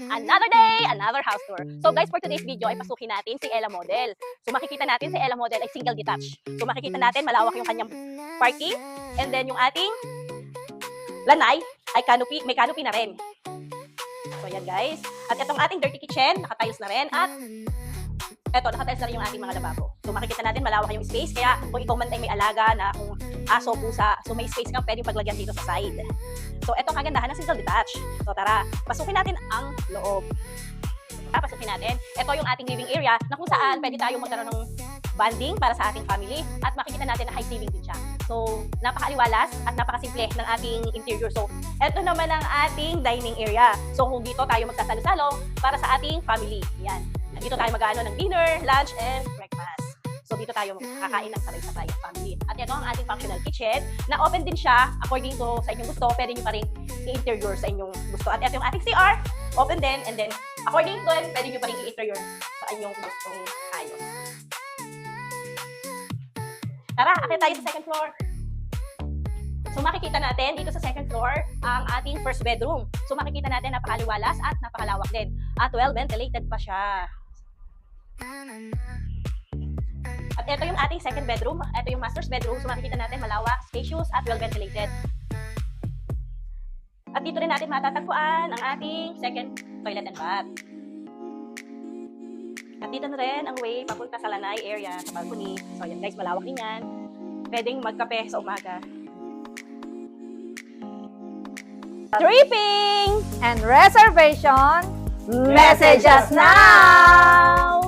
Another day, another house tour. So guys, for today's video ay pasukin natin si Ella Model. So makikita natin si Ella Model ay single detached. So makikita natin malawak yung kanyang parking. And then yung ating lanay ay canopy, may canopy na rin. So yan guys. At itong ating dirty kitchen, nakatiles na rin. At eto, nakatiles na rin yung ating mga lababo. So makikita natin malawak yung space. Kaya kung ikaw man ay may alaga na kung aso, pusa, so may space kang pwedeng paglagyan dito sa side. So eto ang kagandahan ng single detached. So tara, pasukin natin ang loob. Pasukin natin. Ito yung ating living area na kung saan pwede tayong magkaroon ng bonding para sa ating family at makikita natin na high ceiling din siya. So napakaaliwalas at napakasimple ng ating interior. So ito naman ang ating dining area. So kung dito tayo magsasalo-salo para sa ating family. Yan. Dito tayo mag-ano ng dinner, lunch, and breakfast. So dito tayo kakain ng sabay-sabay family. At ito ang ating functional kitchen na open din siya according to sa inyong gusto. Pwede nyo pa rin i-interior sa inyong gusto. At ito yung ating CR, open din. And then according to it, pwede nyo pa rin i-interior sa inyong gustong ayos. Tara, akit tayo sa second floor. So makikita natin dito sa second floor ang ating first bedroom. So makikita natin napakaliwalas at napakalawak din. At well ventilated pa siya. At ito yung ating second bedroom. Ito yung master's bedroom. So makikita natin malawak, spacious at well ventilated. At dito rin natin matatagpuan ang ating second toilet and bath. At dito na rin ang way papunta sa lanay area, sa balcony. So yan guys, malawak din yan. Pwedeng magkape sa umaga. Tripping and reservation, message us now!